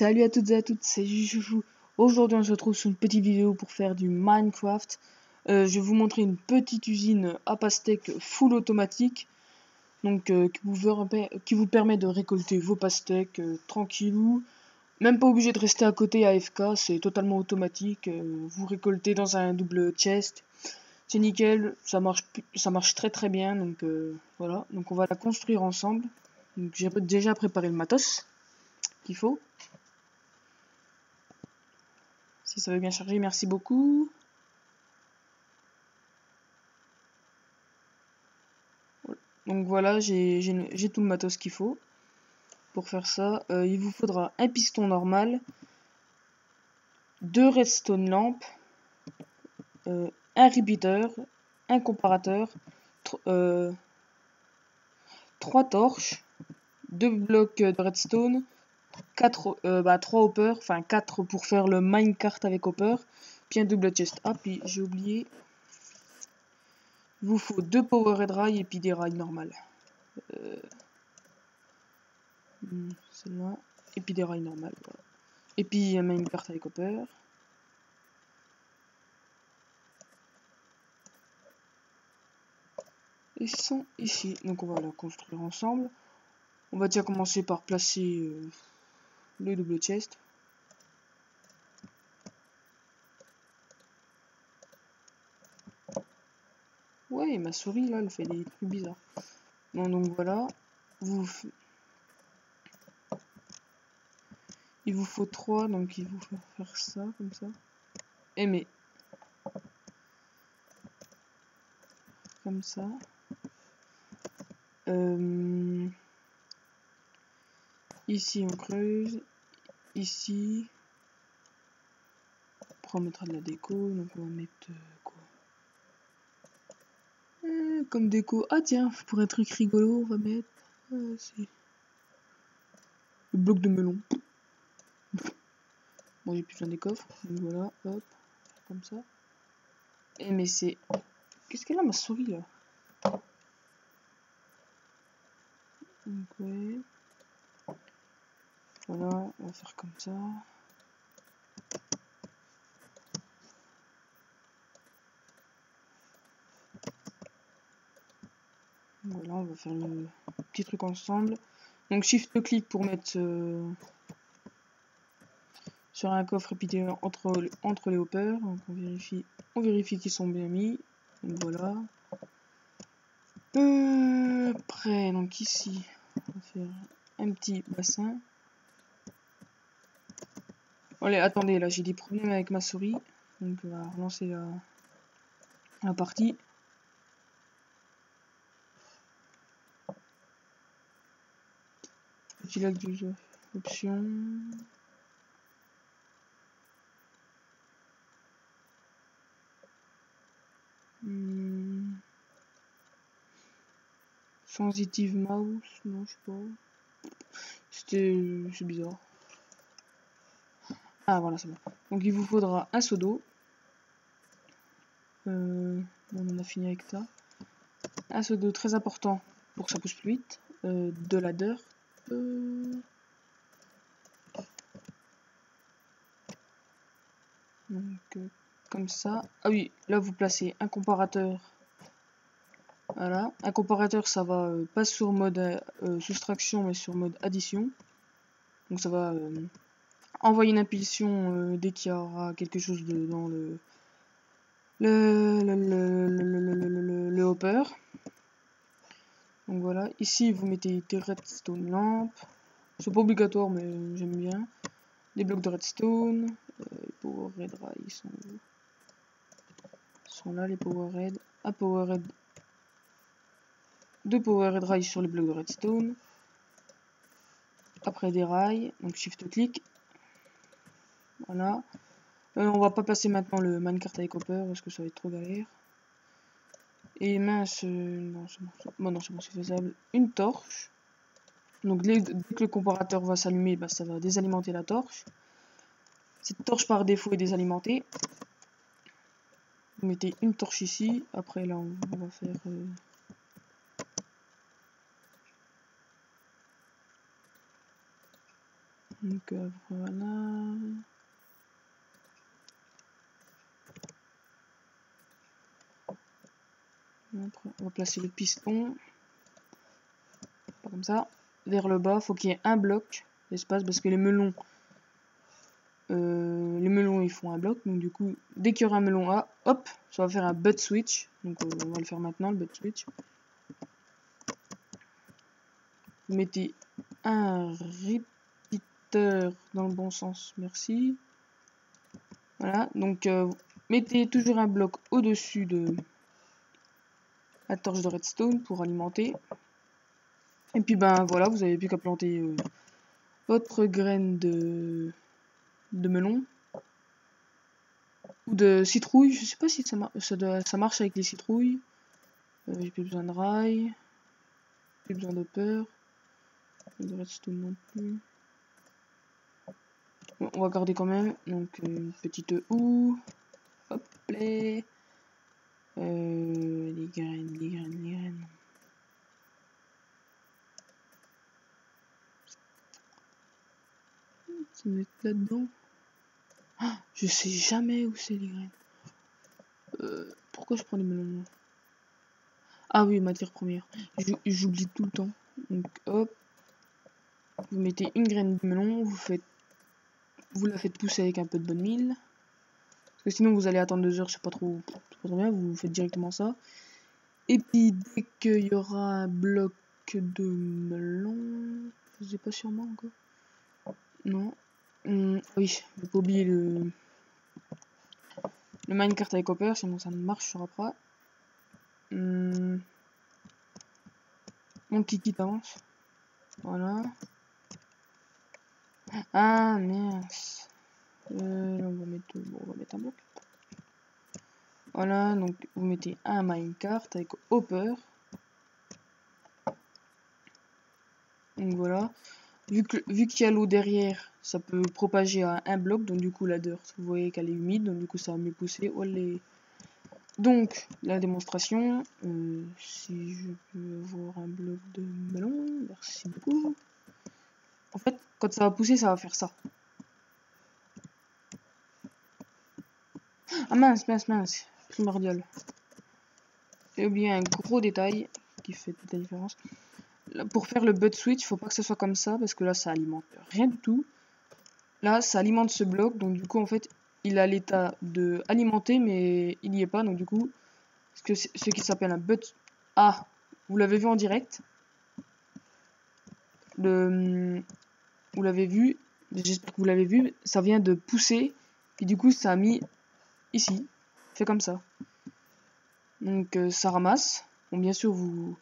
Salut à toutes et à toutes, c'est Juju. Aujourd'hui on se retrouve sur une petite vidéo pour faire du Minecraft. Je vais vous montrer une petite usine à pastèques full automatique. Donc qui vous permet de récolter vos pastèques tranquillou. Même pas obligé de rester à côté AFK, c'est totalement automatique. Vous récoltez dans un double chest. C'est nickel, ça marche très très bien. Donc voilà, donc on va la construire ensemble. Donc j'ai déjà préparé le matos qu'il faut. Si ça veut bien charger, merci beaucoup. Donc voilà, j'ai tout le matos qu'il faut. Pour faire ça, il vous faudra un piston normal, 2 redstone lampes, un repeater, un comparateur, 3 torches, 2 blocs de redstone, 3 hoppers, enfin 4 pour faire le minecart avec hopper, puis un double chest. Ah, puis j'ai oublié, il vous faut 2 power rails et puis des rails normales. Celle-là, et puis des rails normales. Voilà. Et puis un minecart avec hopper. Ils sont ici, donc on va la construire ensemble. On va déjà commencer par placer le double chest. Ouais, ma souris là, elle fait des trucs bizarres. Bon, donc voilà, il vous faut 3, donc il vous faut faire ça, comme ça. Et mais, comme ça. Ici on creuse, ici. Après on mettra de la déco, donc on va mettre quoi comme déco. Ah tiens, pour un truc rigolo, on va mettre le bloc de melon. Bon, j'ai plus besoin des coffres, donc voilà, hop, comme ça. Et mais c'est... Qu'est-ce qu'elle a ma souris là? Donc ouais. Voilà, on va faire comme ça. Voilà, on va faire le petit truc ensemble. Donc shift-clic pour mettre sur un coffre et puis entre les hoppers. Donc on vérifie qu'ils sont bien mis. Donc voilà. Après, donc ici, on va faire un petit bassin. Allez, attendez, là j'ai des problèmes avec ma souris. Donc on va relancer la partie. Petit lac de jeu. Option. Sensitive mouse, non, je sais pas. C'est bizarre. Ah voilà, c'est bon. Donc il vous faudra un seau d'eau. On en a fini avec ça. Un seau d'eau très important pour que ça pousse plus vite. De la dirt. Donc comme ça. Ah oui, là vous placez un comparateur. Voilà, un comparateur ça va pas sur mode soustraction mais sur mode addition. Donc ça va envoyer une impulsion dès qu'il y aura quelque chose dans le hopper. Donc voilà, ici vous mettez des redstone lampes. C'est pas obligatoire mais j'aime bien. Des blocs de redstone. Les power red rails sont là, les power red. Un power red. 2 power red rails sur les blocs de redstone. Après des rails, donc shift clic. Voilà. On va pas passer maintenant le minecart avec hopper parce que ça va être trop galère. Et mince, non c'est bon, c'est faisable. Une torche. Donc dès que le comparateur va s'allumer, bah, ça va désalimenter la torche. Cette torche par défaut est désalimentée. Vous mettez une torche ici. Après là on va faire... Donc voilà. Après, on va placer le piston. Pas comme ça. Vers le bas, faut qu'il y ait un bloc d'espace parce que les melons ils font un bloc. Donc du coup, dès qu'il y aura un melon A, hop, ça va faire un butt switch. Donc on va le faire maintenant, le butt switch. Vous mettez un repeater dans le bon sens, merci. Voilà, donc mettez toujours un bloc au-dessus de la torche de redstone pour alimenter. Et puis ben voilà, vous avez plus qu'à planter votre graine de melon. Ou de citrouille, je sais pas si ça marche avec les citrouilles. J'ai plus besoin de rail. Plus besoin de peur. De redstone non plus. Bon, on va garder quand même. Donc une petite houe. Hop là. Les graines. Ça doit être là-dedans. Ah, je sais jamais où c'est les graines. Pourquoi je prends les melons? Ah oui, matière première. J'oublie tout le temps. Donc hop. Vous mettez une graine de melon, vous la faites pousser avec un peu de bonne mille. Parce que sinon vous allez attendre 2 heures, c'est pas trop bien, vous faites directement ça. Et puis dès qu'il y aura un bloc de melon, je sais pas sûrement encore. Non. Oui, faut pas oublier le minecart avec Hopper, sinon ça ne marchera pas. Mon petit kit avance. Voilà. Ah mince. On va mettre un bloc. Voilà, donc vous mettez un minecart avec Hopper. Donc voilà. Vu qu'il y a l'eau derrière, ça peut propager à un bloc, donc du coup la dirt, vous voyez qu'elle est humide, donc du coup ça va mieux pousser. Donc la démonstration, si je peux avoir un bloc de melon, merci beaucoup. En fait, quand ça va pousser, ça va faire ça. Ah mince, primordial. J'ai oublié un gros détail qui fait toute la différence. Là, pour faire le butt switch, il faut pas que ce soit comme ça parce que là ça alimente rien du tout. Là ça alimente ce bloc, donc du coup en fait il a l'état de alimenter mais il n'y est pas, donc du coup ce qui s'appelle un butt. Ah, vous l'avez vu en direct. Vous l'avez vu, j'espère que vous l'avez vu, ça vient de pousser et du coup ça a mis ici, fait comme ça. Donc ça ramasse. Bon bien sûr vous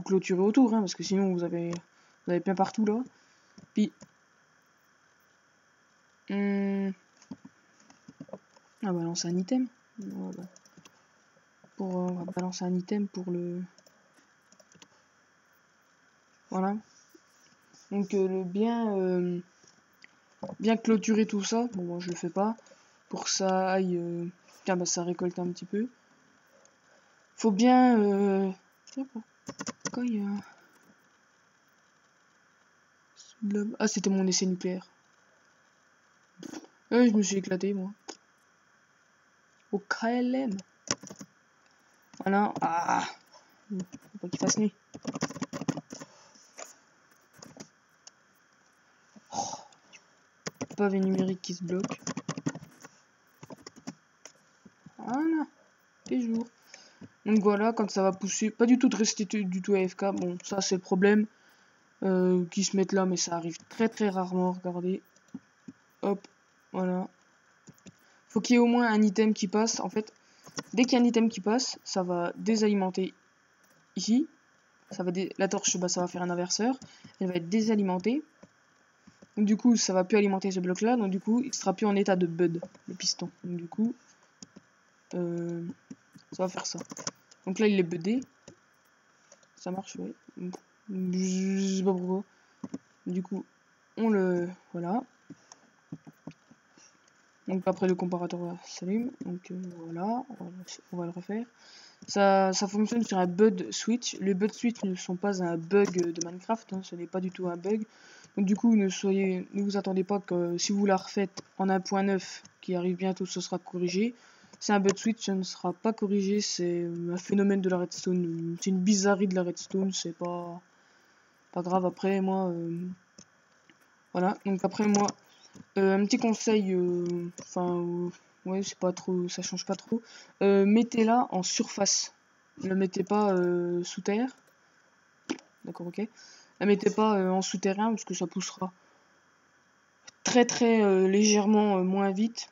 clôturez autour, hein, parce que sinon vous avez plein partout là. Puis on va balancer un item. On va balancer un item pour le. Voilà. Donc le bien clôturer tout ça. Bon moi je le fais pas. Pour que ça aille. Tiens bah ça récolte un petit peu. Faut bien. Tiens pourquoi il y a. Ah c'était mon essai nucléaire. Je me suis éclaté moi. Au KLM. Voilà. Ah. Faut pas qu'il fasse nuit. Oh. Pavé numérique qui se bloque. Voilà. Toujours. Donc voilà, quand ça va pousser, pas du tout de rester du tout AFK. Bon, ça c'est le problème. Qui se mettent là, mais ça arrive très rarement. Regardez. Hop. Voilà. Faut qu'il y ait au moins un item qui passe. En fait, dès qu'il y a un item qui passe, ça va désalimenter ici. La torche, bah, ça va faire un inverseur. Elle va être désalimentée. Donc du coup, ça va plus alimenter ce bloc là. Donc du coup, il sera plus en état de bud, le piston. Donc du coup, ça va faire ça. Donc là, il est budé. Ça marche, oui. Je sais pas pourquoi. Du coup, on le... Voilà. Donc après, le comparateur s'allume. Donc voilà, on va le refaire. Ça fonctionne sur un bud switch. Les bud switch ne sont pas un bug de Minecraft, hein, ce n'est pas du tout un bug. Donc du coup, ne vous attendez pas que si vous la refaites en 1.9 qui arrive bientôt, ce sera corrigé. C'est un bug switch, ça ne sera pas corrigé, c'est un phénomène de la redstone, c'est une bizarrerie de la redstone, c'est pas grave. Après moi, voilà. Donc après moi, un petit conseil, ouais, c'est pas trop, ça change pas trop. Mettez-la en surface, ne mettez pas sous terre, d'accord, ok. La mettez pas en souterrain parce que ça poussera très légèrement moins vite.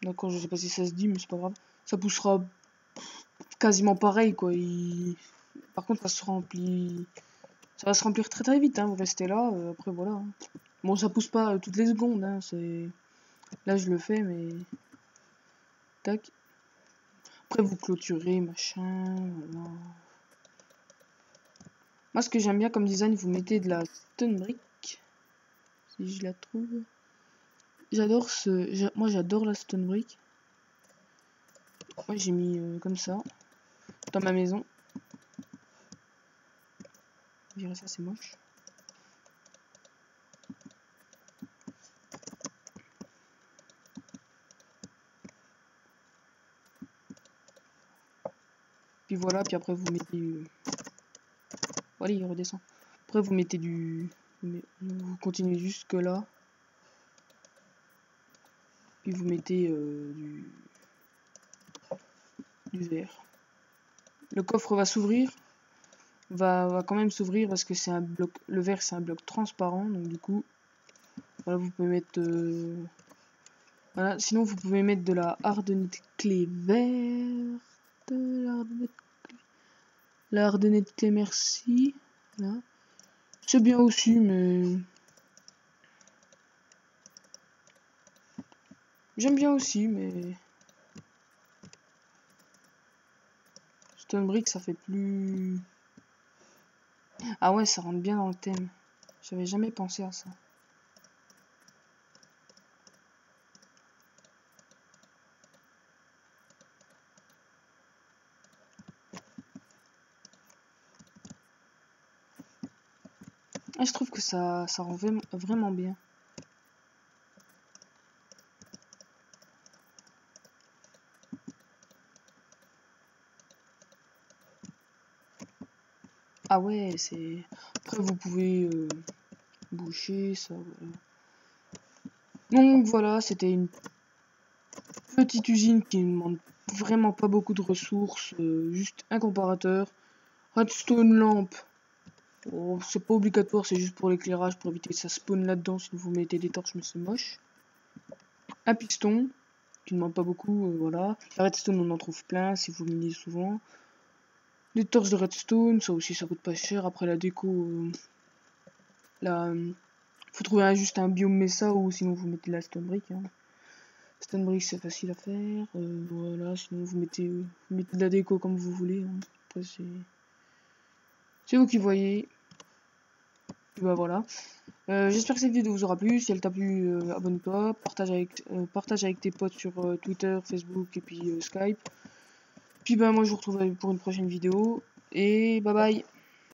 D'accord, je sais pas si ça se dit, mais c'est pas grave. Ça poussera quasiment pareil, quoi. Par contre, ça va se remplir très vite, hein. Vous restez là, après voilà, hein. Bon, ça pousse pas toutes les secondes, hein. Là, je le fais, mais tac. Après, vous clôturez, machin, voilà. Moi, ce que j'aime bien comme design, vous mettez de la stone brick, si je la trouve. Moi, j'adore la stone brick. Moi, j'ai mis comme ça dans ma maison. Je dirais ça, c'est moche. Puis voilà, puis après vous mettez... Voilà, il redescend. Après vous mettez vous continuez jusque là. Puis vous mettez du verre. Le coffre va s'ouvrir. Va quand même s'ouvrir parce que c'est un bloc... Le verre c'est un bloc transparent. Donc du coup... Voilà, vous pouvez mettre... Voilà, sinon vous pouvez mettre de la hardonnette clé verte. La hardonnette clé merci. Voilà. C'est bien aussi, mais... J'aime bien aussi, mais... Stone Brick, ça fait plus... Ah ouais, ça rentre bien dans le thème. J'avais jamais pensé à ça. Ah, je trouve que ça rend vraiment bien. Ah ouais, c'est... Après, vous pouvez boucher ça. Voilà. Donc voilà, c'était une petite usine qui ne demande vraiment pas beaucoup de ressources. Juste un comparateur. Redstone lampe. Oh, c'est pas obligatoire, c'est juste pour l'éclairage, pour éviter que ça spawn là-dedans si vous mettez des torches, mais c'est moche. Un piston, qui ne demande pas beaucoup, voilà. La redstone, on en trouve plein si vous minez souvent. Des torches de redstone, ça aussi ça coûte pas cher. Après la déco, faut trouver juste un biome mesa ou sinon vous mettez de la stone brick. Hein. Stone brick c'est facile à faire, voilà. Sinon vous mettez de la déco comme vous voulez. Hein. Après c'est vous qui voyez. Et bah voilà. J'espère que cette vidéo vous aura plu. Si elle t'a plu, abonne-toi, partage avec tes potes sur Twitter, Facebook et puis Skype. Puis bah moi je vous retrouve pour une prochaine vidéo et bye bye.